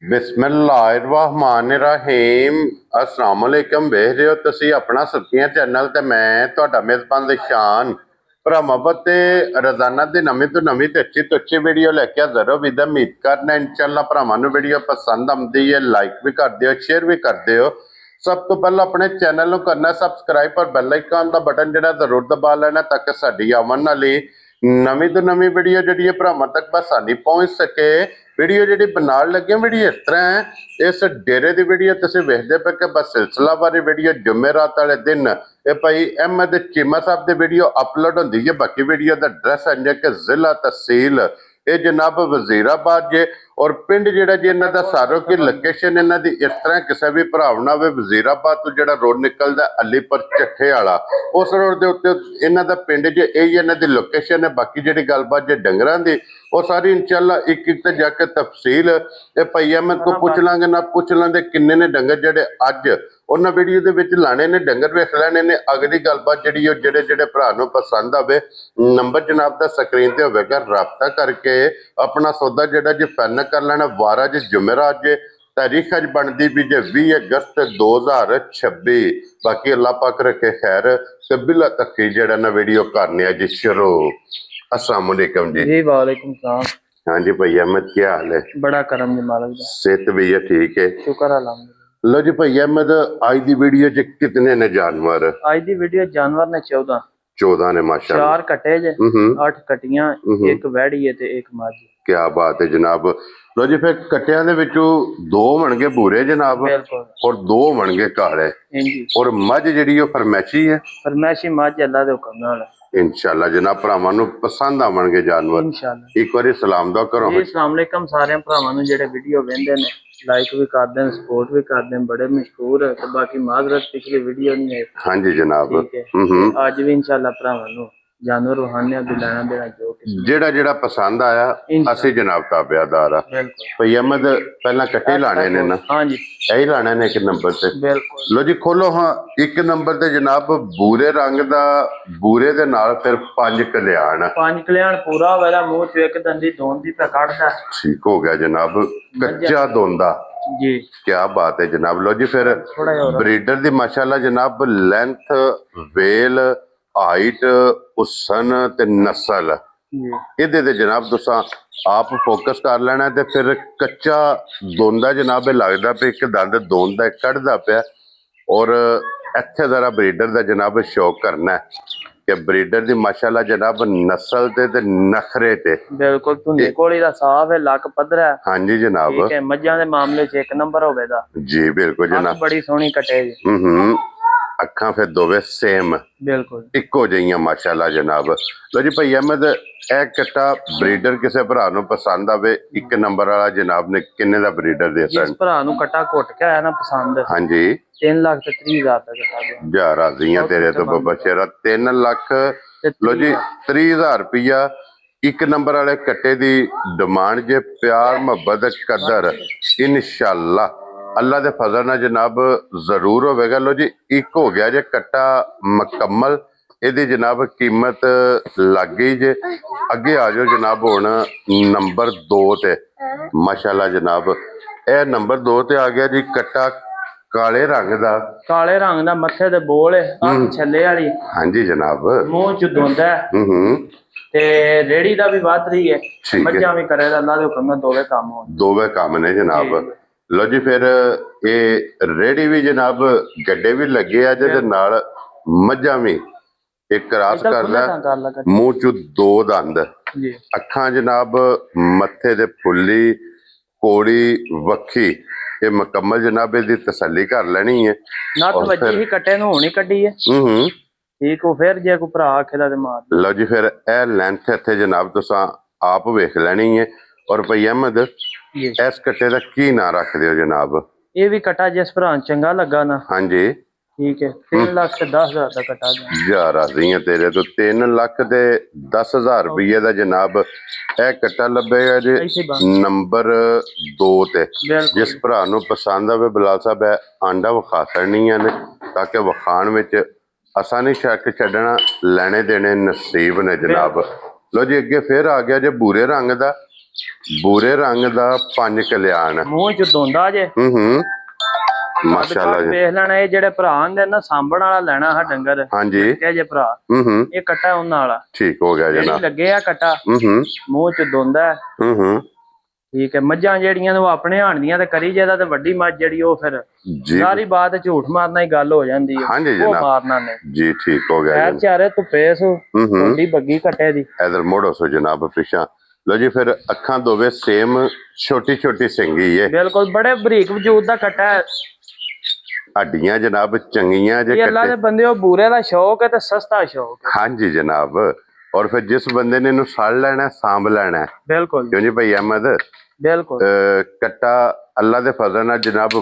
बिस्मिल्लाहिर्रहमानिर्रहीम अस्सलाम वालेकुम। वेख रहे हो तुसी अपना सब्जियां चैनल ते मैं तुहाडा मेज़बान शान भरा मोहब्बत ते रोजाना दी नवीं तो नवीं ते अच्छी वीडियो लेके हाज़र हो। विद उम्मीद करना इंशाअल्लाह भरावां नूं वीडियो पसंद आउंदी है, लाइक भी कर दिओ, शेयर भी कर दिओ। सब तो पहले अपने चैनल नूं करना सबसक्राइब और बैल आइकन दा बटन जिहड़ा जरूर दबा लेना ताकि साडी आवन वाली नवीं तो नवीं वीडियो जिहड़ी है भरावां तक आसानी पहुंच सके। वीडियो जी बनाने लगे वीडियो इस तरह है, इस डेरे की वीडियो तुम वेखते पे कि बस सिलसिलावारी वीडियो जुमेरात वाले दिन ये भाई अहमद चीमा साहब की वीडियो अपलोड होंगी है। बाकी वीडियो का एड्रैस है जे कि जिला तहसील ये जनाब वजीराबाद जे और पिंड जिहड़ा जी इन्हां दा सारो की लोकेशन इन्हां दी इस तरह किसी भी भराव ना होवे। वजीराबाद तो जिहड़ा रोड निकलदा अलीपुर चट्ठे वाला उस रोड के उत्ते इन्हां दा पिंड जे यही इन्हां दी लोकेशन है। बाकी जिहड़ी गलबात जे डंगरां दी वो सारी इंशाअल्लाह एक एक ते जाके तफसील ये भाई अहमद को पूछ लांगे ना पूछ लांगे किन्ने ने डंगर जिहड़े अज उन्हां वीडियो दे विच लाने ने डंगर वेख लैणे ने। अगली गलबात जिहड़ी ओ जिहड़े जिहड़े भरा नूं पसंद आवे नंबर जनाब दा स्क्रीन ते होवेगा, राबता करके अपना सौदा जिहड़ा जी फाइनल कर लेना। वारा जी जुमेरात जे तारीख अज बनती भी जे 20 अगस्त 2026। बाकी अल्लाह पाक रखे खैर ते बिला तकी जिहड़ा ना वीडियो करने जी शुरू। अस्सलाम वालेकुम जी। जी वालेकुम सलाम। हाँ जी भाई अहमद क्या हाल है? बड़ा करम जी मालिक दा। सेहत भी है ठीक है, शुक्र अल्हम्दुलिल्लाह। लो जी भाई अहमद आज दी वीडियो च कितने ने जानवर? आज दी वीडियो जानवर ने 14 ने माशाल्लाह। 4 कटे जे 8 कटियां एक वैड़ी है ते एक माझ। क्या बात है जनाब। लो जी फिर कटियां दे विचों 2 होणगे भूरे जनाब और 2 होणगे काले और मझ जिहड़ी ओ फरमैशी है। फरमैशी माझ अल्लाह दे हुक्म नाल इंशाअल्लाह जनाब भरावां नूं पसंद आवणगे जानवर इंशाअल्लाह। एक बारी सलाम दा करो जी अस्सलाम वालेकुम सारे भरावां नूं जेहड़े वीडियो वेंदे ने लाइक भी करदे ने सपोर्ट भी करदे ने, बड़े मशहूर है। ते बाकी माजरत पिछली वीडियो नहीं है। हाँ जी जनाब ठीक है आज भी इंशाअल्लाह भरावां नूं जानवर वहाने भी लेना देना जो जेड़ा जेड़ा पसंद आया असी जनाब ताबेदार भाई अहमद पहला कटे लाने ने ना। हाँ जी यही लाने ने एक नंबर से बिल्कुल। लो जी खोलो। हाँ एक नंबर ते जनाब बूरे रंग दा बूरे दे नाल फिर 5 कल्याण पूरा होवेगा मुंह च एक दंदी दोंदी पे काटदा ठीक हो गया जनाब कच्चा दोंदा जी। क्या बात है जनाब। लो जी फिर ब्रीडर दी माशाल्लाह जनाब लेंथ वेल हाइट हुसन ते नस्ल इहदे ते जनाब तुसां आप फोकस कर लेना ते फिर कच्चा दोंदा जनाब लगदा पे एक दंद दोंदा कढ़दा पिया और इत्थे जरा ब्रीडर दा जनाब शौक करना है कि ब्रीडर दी माशाल्लाह जनाब नस्ल ते नखरे ते बिल्कुल धुंधे कोली दा साफ है, लक पधरा है। हाँ जी जनाब ठीक है मज्जां दे मामले च एक नंबर होवेगा जी बिल्कुल जनाब। बड़ी सोहनी कटे अखा फिर दोवे सेम बिल्कुल इको जिहियां माशाल्लाह जनाब। लो जी भाई अहमद ए कट्टा ब्रीडर किसी भरा नूं पसंद आवे एक नंबर वाला जनाब ने किन्ने दा ब्रीडर दे सन? जिस भरा नूं कट्टा घुट के आया ना पसंद हाँ जी 3,30,000 दा कट्टा जा राजियां तेरे तो बाबा शेरा 3,30,000। लो जी 30,000 रुपया एक नंबर वाले कट्टे दी डिमांड जे प्यार मुहब्बत कदर इंशाअल्लाह अल्लाह दे फजल नाल जनाब जरूर होवेगा। लो जी एक हो गया जे कट्टा मुकम्मल इहदी जनाब कीमत लग गई जे। अगे आ जाओ जनाब हुण नंबर 2 ते माशाल्लाह जनाब ए नंबर 2 ते आ गया जी कट्टा काले रंग दा मथे ते बोल है अख छल्ले वाली। हाँ जी जनाब मुंह च दोंदा है ते रेड़ी दा भी वध रही है मज्जां भी करे अल्लाह दे हुक्म नाल दोवे काम ने जनाब। लो जी फिर ये रेड़ी भी जनाब गड्डे भी लगे आ जेदे नाल मज्जां भी एक क्रॉस करदा मुंह च 2 दंद अखां जनाब मथे ते फुल्ली कोड़ी वक्खी ये मुकम्मल जनाब इसकी तसल्ली कर लेनी है। नथ वजी ही कट्टे नूं हुणी कड्डी है ठीक हो फिर जे कोई भरा आखेदा ते मार। लो जी फिर ए लेंथ इत्थे जनाब तुसां आप वेख लेनी है। और भाई अहमद इस कट्टे दा की नां रख दिओ जनाब? ये भी कट्टा जिस भरा चंगा लगा ना। हाँ जी ठीक है 3,10,000 का कट्टा जा राजियां तेरे तो 3,10,000 रुपये का जनाब ए कट्टा लभेगा जी नंबर 2 ते। जिस भरा नूं पसंद आवे बिलाल साहब है आंडा विखा छड़नियां ने ताकि विखाण विच असां नहीं शक छड्डना लेने देने नसीब ने जनाब। लो जी अगे फिर आ गया जी भूरे रंग दा ਬੂਰੇ ਰੰਗ ਦਾ 5 ਕਲਿਆਣ। ਮੂੰਹ ਚ ਦੋਂਦਾ ਜੇ। ਮਾਸ਼ਾਅੱਲਾ ਜੀ। ਵੇਖ ਲੈਣਾ ਇਹ ਜਿਹੜੇ ਭਰਾ ਹੁੰਦੇ ਨਾ ਸਾਂਭਣ ਵਾਲਾ ਲੈਣਾ ਹੈ ਡੰਗਰ। ਹਾਂਜੀ ਕਹੇ ਜੇ ਭਰਾ ਇਹ ਕੱਟਾ ਉਹਨਾਂ ਵਾਲਾ। ਠੀਕ ਹੋ ਗਿਆ ਜਨਾਬ। ਲੱਗੇ ਆ ਕੱਟਾ ਮੂੰਹ ਚ ਦੋਂਦਾ। ਠੀਕ ਹੈ। ਮੱਝਾਂ ਜਿਹੜੀਆਂ ਉਹ ਆਪਣੇ ਹਾਣ ਦੀਆਂ ਤੇ ਕਰੀ ਜਿਹਦਾ ਤੇ ਵੱਡੀ ਮੱਝ ਜਿਹੜੀ ਉਹ ਫਿਰ ਸਾਰੀ ਬਾਤ ਝੂਠ ਮਾਰਨਾ ਹੀ ਗੱਲ ਹੋ ਜਾਂਦੀ ਹੈ। ਹਾਂਜੀ ਉਹ ਮਾਰਨਾ ਨੇ ਜੀ। ਠੀਕ ਹੋ ਗਿਆ ਪੈਰ ਚਾਰੇ ਧੁੱਪੇ ਸੋ ਵੱਡੀ ਬੱਗੀ ਕੱਟੇ ਦੀ। ਇਧਰ ਮੋੜੋ ਸੋ ਜਨਾਬ ਪਿਛਾ। ਲੋ ਜੀ ਫਿਰ ਅੱਖਾਂ ਦੋਵੇਂ ਸੇਮ ਛੋਟੀ ਛੋਟੀ ਸਿੰਗੀ ਹੈ। ਬਿਲਕੁਲ ਬੜੇ ਬਰੀਕ ਵਜੂਦ ਦਾ ਕੱਟਾ ਹੈ। ਹੱਡੀਆਂ ਜਨਾਬ ਚੰਗੀਆਂ ਜੇ। ਅੱਲਾ ਦੇ ਬੰਦੇ ਉਹ ਬੂਰੇ ਦਾ ਸ਼ੌਕ ਹੈ ਤੇ ਸਸਤਾ ਸ਼ੌਕ ਹੈ। ਹਾਂਜੀ ਜਨਾਬ। ਔਰ ਫਿਰ ਜਿਸ ਬੰਦੇ ਨੇ ਇਹਨੂੰ ਸੜ ਲੈਣਾ ਸਾਂਭ ਲੈਣਾ। ਬਿਲਕੁਲ ਕਿਉਂ ਜੀ ਭਾਈ ਅਹਿਮਦ। ਬਿਲਕੁਲ ਕੱਟਾ ਅੱਲਾ ਦੇ ਫਜ਼ਲ ਨਾਲ ਜਨਾਬ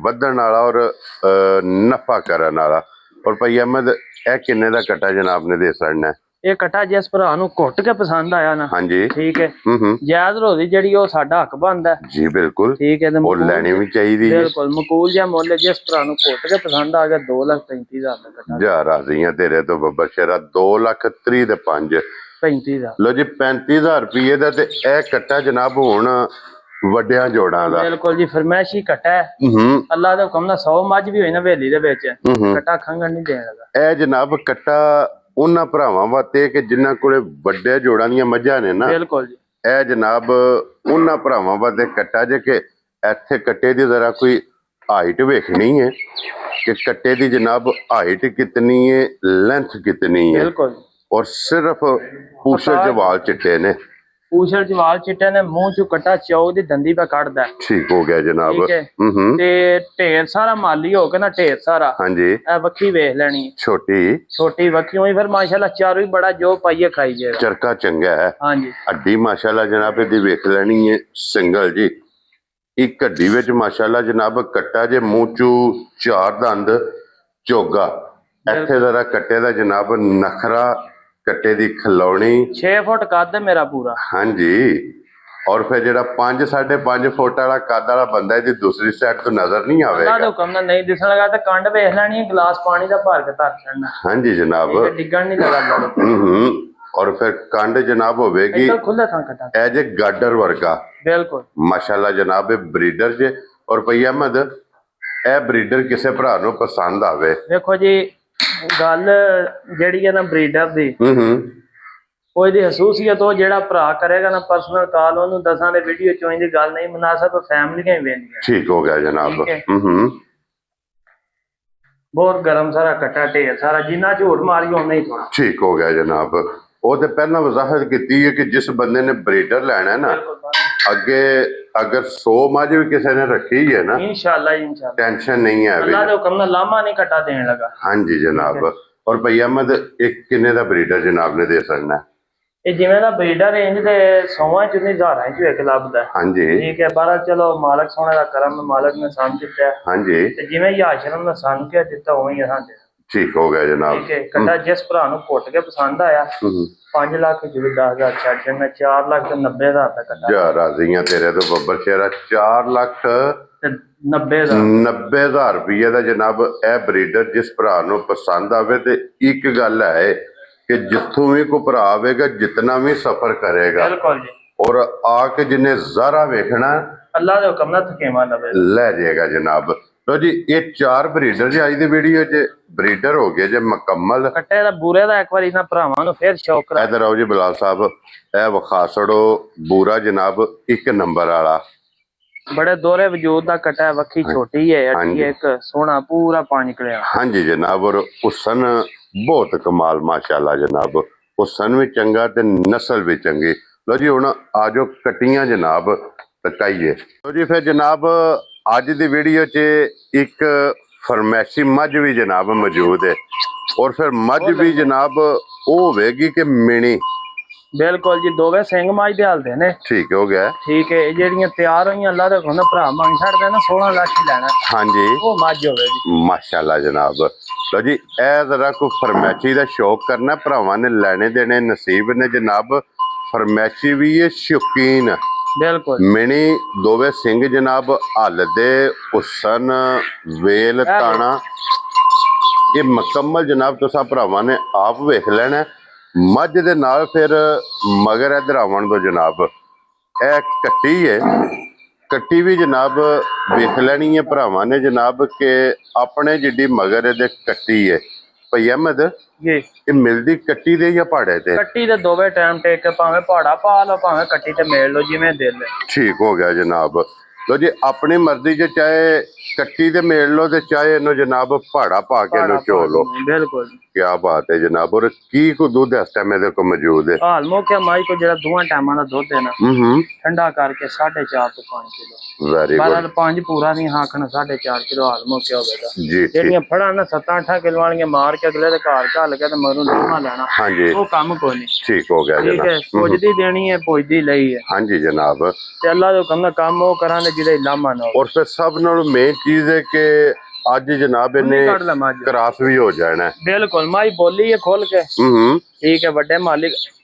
ਵਧਣ ਵਾਲਾ ਔਰ ਨਫਾ ਕਰਨ ਵਾਲਾ। ਔਰ ਭਾਈ ਅਹਿਮਦ ਇਹ ਕਿੰਨੇ ਦਾ ਕੱਟਾ ਜਨਾਬ ਨੇ ਦੇ ਸੜਨਾ? ਇਹ ਕੱਟਾ ਜਿਸ ਭਰਾ ਨੂੰ ਘੁੱਟ ਕੇ ਪਸੰਦ ਆਇਆ ਨਾ। ਹਾਂਜੀ ਠੀਕ ਹੈ। ਜਾਇਜ਼ ਰੋਦੀ ਜਿਹੜੀ ਉਹ ਸਾਡਾ ਹੱਕ ਬਣਦਾ ਜੀ। ਬਿਲਕੁਲ ਠੀਕ ਹੈ। ਉਹ ਲੈਣੀ ਵੀ ਚਾਹੀਦੀ। ਬਿਲਕੁਲ ਮਕੂਲ ਜਿਹਾ ਮੁੱਲ ਜਿਸ ਭਰਾ ਨੂੰ ਘੁੱਟ ਕੇ ਪਸੰਦ ਆ ਗਿਆ 2,35,000 ਦਾ ਕੱਟਾ। ਜਾ ਰਾਜ਼ੀਆਂ ਤੇਰੇ ਤੋਂ ਬੱਬਰ ਸ਼ੇਰਾ। 2,30,000 ਦੇ 5 35,000। ਲੋ ਜੀ 35,000 ਰੁਪਏ ਦਾ ਤੇ ਇਹ ਕੱਟਾ ਜਨਾਬ ਹੁਣ ਵੱਡਿਆਂ ਜੋੜਾਂ ਦਾ। ਬਿਲਕੁਲ ਜੀ ਫਰਮੈਸ਼ੀ ਕੱਟਾ ਹੈ। ਅੱਲਾ ਦੇ ਹੁਕਮ ਨਾਲ 100 ਮੱਝ ਵੀ ਹੋਈ ਨਾ ਹਵੇਲੀ ਦੇ ਵਿੱਚ ਕੱਟਾ ਖੰਗਣ ਨਹੀਂ ਦੇਣ ਲੱਗਾ। ਇਹ ਜਨਾਬ ਕੱਟਾ ਉਹਨਾਂ ਭਰਾਵਾਂ ਵਾਸਤੇ ਕਿ ਜਿਨ੍ਹਾਂ ਕੋਲੇ ਵੱਡੇ ਜੋੜਾਂ ਦੀਆਂ ਮੱਝਾਂ ਨੇ ਨਾ। ਬਿਲਕੁਲ ਜੀ। ਇਹ ਜਨਾਬ ਉਹਨਾਂ ਭਰਾਵਾਂ ਵਾਸਤੇ ਕੱਟਾ ਜੇ ਕਿ ਇੱਥੇ ਕੱਟੇ ਦੀ ਜ਼ਰਾ ਕੋਈ ਹਾਈਟ ਵੇਖਣੀ ਹੈ ਕਿ ਕੱਟੇ ਦੀ ਜਨਾਬ ਹਾਈਟ ਕਿਤਨੀ ਹੈ ਲੈਂਥ ਕਿਤਨੀ ਹੈ। ਬਿਲकुल। और सिर्फ पूछल च वाल चिट्टे ने। पूछल च वाल चिट्टे ने मुंह चो कट्टा चौ दी दंदी पे काटदा है। ठीक हो गया जनाब। ते ढेर सारा माली हो के ना ढेर सारा। हाँ जी। वक्खी वेख लेनी छोटी छोटी वक्खी हुई फिर माशाल्लाह चारों ही बड़ा जो पाइए खाई जाएगा। चरका चंगा है। हाँ जी। हड्डी माशाल्लाह जनाब दी वेख लेनी है सिंगल जी। एक हड्डी विच माशाल्लाह जनाब कट्टा जे मुंह चो 4 दंद चोगा। इत्थे जरा कट्टे दा जनाब नखरा कट्टे दी खलौनी 6 फुट कद है मेरा पूरा। हाँ जी। और फिर जेड़ा 5 5.5 फुट वाला कद वाला बंदा है दूसरी साइड तो नजर नहीं आवेगा। अल्लाह दे हुक्म नाल नहीं दिसन लगा ते कंड वेख लेनी गिलास पानी दा भर के धर छड़ना। हाँ जी जनाब। डिगण नहीं लगा। और फिर कंड जनाब होवेगी खुला था कटा ए जे गाडर वर्गा। बिल्कुल माशाल्लाह जनाब ब्रीडर जे। और भई अहमद ए ब्रीडर किसे भरा नु पसंद आवे। देखो जी गल ਜਿਹੜੀ ਹੈ ਨਾ ਬਰੀਡਰ ਦੀ ਉਹ ਇਹਦੀ ਹਸੂਸੀਅਤ ਉਹ ਜਿਹੜਾ ਭਰਾ ਕਰੇਗਾ ਨਾ ਪਰਸਨਲ ਕਾਲ ਉਹਨੂੰ ਦਸਾਂ ਦੇ ਵੀਡੀਓ ਚੋਂ ਇਹਦੀ ਗੱਲ ਨਹੀਂ ਮੁਨਾਸਬ ਫੈਮਲੀਆਂ ਹੀ ਵੇਂਦੀਆਂ। ਠੀਕ ਹੋ ਗਿਆ ਜਨਾਬ। ਬਹੁਤ ਗਰਮ ਸਾਰਾ ਕੱਟਾ ਢੇਰ ਸਾਰਾ ਜਿੰਨਾ ਝੂਠ ਮਾਰੀ ਉਹਨਾਂ ਹੀ ਥੋੜਾ। ਠੀਕ ਹੋ ਗਿਆ ਜਨਾਬ। ਉਹ ਤੇ ਪਹਿਲਾਂ ਵਜ਼ਾਹਤ ਕੀਤੀ ਹੈ ਕਿ ਜਿਸ ਬੰਦੇ ਨੇ ਬਰੀਡਰ ਲੈਣਾ ਹੈ ਨਾ ਅੱਗੇ अगर 100 मझ भी किसी ने रखी है ना इंशाल्लाह टेंशन नहीं है। अल्लाह दे हुक्म नाल लामा नहीं कटा देने लगा। हाँ जी जनाब। और भई अहमद एक किन्ने दा ब्रीडर जनाब ने दे सकना ये जिवें दा ब्रीडर रेंज दे 100 च नहीं हज़ारां च एक लभदा। हाँ जी ठीक है। बारा चलो मालक सोने दा करम मालक ने सन दिता। हाँ जी ते जिवें याशरम ने सन के दिता उवें ही साडे। ठीक हो गया जनाब। ठीक है। कटा जिस भरा नु घुट के पसंद आया 5 लाख जो 10,000 छड़ छड़ना 4 लाख ते 90,000 दा कटा। जा राज़ियां तेरे तो बब्बर शेरा 4 लाख 90,000 रुपये का जनाब ए ब्रीडर जिस भरा नु पसंद आवे ते एक गल है कि जिथों भी कोई भरा आवेगा जितना भी सफर करेगा बिल्कुल जी और आके जिन्हें ज़रा वेखना अल्लाह दे हुक्म नाल थकेमा लवे ले जाएगा जनाब। तो जी ये 4 ब्रीडर जी आज दी वीडियो च ब्रीडर हो गए जे मुकम्मल कट्टे दा बूरे दा एक बार इना भरावां नु फिर शौक करा। इधर आओ जी बिलाल साहब ए विखा छड़ो बूरा जनाब 1 नंबर वाला बड़े दोहरे वजूद दा कट्टा है। वक्खी छोटी है अठी एक सोना पूरा पानी निकलिया। हाँ जी जनाब। और हुसन बहुत कमाल माशाल्लाह जनाब। हुसन भी चंगा ते नस्ल भी चंगी। लो जी हुण आजो कट्टियां जनाब तकाइए। लो जी फिर जनाब अज दी वीडियो च एक फरमैशी मझ भी जनाब मौजूद है और फिर मझ भी जनाब वो होगी कि मिनी। बिल्कुल जी दोवे सिंह मझ दे हालदे ने। ठीक हो गया। ठीक है। जेड़ियां तैयार होईयां अल्लाह दे हुक्म भरा मंग छड़दे ना 16 लाख ही लेना। हाँ जी वो मझ होवेगी माशाल्लाह जनाब। लो जी ए जरा कोई फरमैशी दा शौक करना भरावां ने लेने देने नसीब ने जनाब। फरमैशी भी है शौकीन बिल्कुल मिनी दोवे सिंह जनाब हल दे हुसन वेल ताना ये मुकम्मल जनाब तुसा भरावां ने आप वेख लेना। मझ दे नाल फिर मगर इधर आवन दो जनाब ਇਹ ਕੱਟੀ ਹੈ, ਕੱਟੀ ਵੀ ਜਨਾਬ ਵੇਖ ਲੈਣੀ ਹੈ ਭਰਾਵਾਂ ਨੇ ਜਨਾਬ ਕਿ ਆਪਣੇ ਜਿੱਡੀ ਮਗਰ ਇਹਦੇ ਕੱਟੀ ਹੈ। ਭਈ ਅਹਿਮਦ ਜੀ ਇਹ ਮਿਲਦੀ ਕੱਟੀ ਦੇ ਜਾਂ ਪਹਾੜੇ ਤੇ? ਕੱਟੀ ਦੇ ਦੋਵੇਂ ਟਾਈਮ ਟੇਕ ਕੇ ਭਾਵੇਂ ਪਹਾੜਾ ਪਾ ਲਓ ਭਾਵੇਂ ਕੱਟੀ ਤੇ ਮੇਲ ਲਓ ਜਿਵੇਂ ਦਿਲ ਹੈ। ਠੀਕ ਹੋ ਗਿਆ ਜਨਾਬ। ਲੋ ਜੀ ਆਪਣੀ ਮਰਜ਼ੀ ਚ ਚਾਹੇ ਕੱਟੀ ਤੇ ਮੇਲ ਲਓ ਤੇ ਚਾਹੇ ਇਹਨੂੰ ਜਨਾਬ ਪਹਾੜਾ ਪਾ ਕੇ ਇਹਨੂੰ ਚੋ ਲਓ। ਬਿਲਕੁਲ ਕੀ ਬਾਤ ਹੈ ਜਨਾਬ। ਔਰ ਕੀ ਕੋ ਦੁੱਧ ਇਸ ਟਾਈਮ ਇਹਦੇ ਕੋਲ ਮੌਜੂਦ ਹੈ? ਹਾਲ ਮੋਕਿਆ ਮਾਈ ਕੋ ਜਿਹੜਾ ਦੋਵਾਂ ਟਾਈਮਾਂ ਦਾ ਦੁੱਧ ਹੈ ਨਾ ਠੰਡਾ ਕਰਕੇ 4.5 ਤੋਂ 5 ਕਿਲੋ। Very good. 5 ਪੂਰਾ ਨਹੀਂ ਹਾਕਣ 4.5 ਕਿਲੋ ਹਾਲ ਮੋਕਿਆ ਹੋਵੇਗਾ ਜੀ। ਜਿਹੜੀਆਂ ਫੜਾਂ ਨਾ 7-8 ਕਿਲੋ ਵਾਲੀਆਂ ਮਾਰ ਕੇ ਅਗਲੇ ਦੇ ਘਰ ਘੱਲ ਕੇ ਤੇ ਮਗਰੋਂ ਲੰਮਾ ਲੈਣਾ ਹਾਂਜੀ ਉਹ ਕੰਮ ਕੋਈ ਨਹੀਂ। ਠੀਕ ਹੋ ਗਿਆ ਠੀਕ ਜਨਾਬ। ਹੈ ਪੁੱਜਦੀ ਦੇਣੀ ਹੈ ਪੁੱਜਦੀ ਲਈ ਹੈ। ਹਾਂਜੀ ਜਨਾਬ। ਤੇ ਅੱਲਾ ਦੇ ਹੁਕਮ ਦਾ ਕੰਮ ਉਹ ਕਰਾਂਗੇ ਜਿਹਦੇ ਲਾਮਾ ਨਾ ਔਰ ਫਿਰ ਸਭ ਨਾਲੋਂ ਮੇਨ ਚੀਜ਼ ਹੈ ਕਿ ਅੱਜ ਜਨਾਬ ਇਹਨੇ ਕੱਢ ਲੈ ਮੱਝ। ਕ੍ਰਾਸ ਵੀ ਹੋ ਜਾਣਾ। ਬਿਲਕੁਲ ਮਾਈ ਬੋਲੀ ਹੈ ਖੋਲ ਕੇ। ਠੀਕ ਹੈ ਵੱਡੇ ਮਾਲਿਕ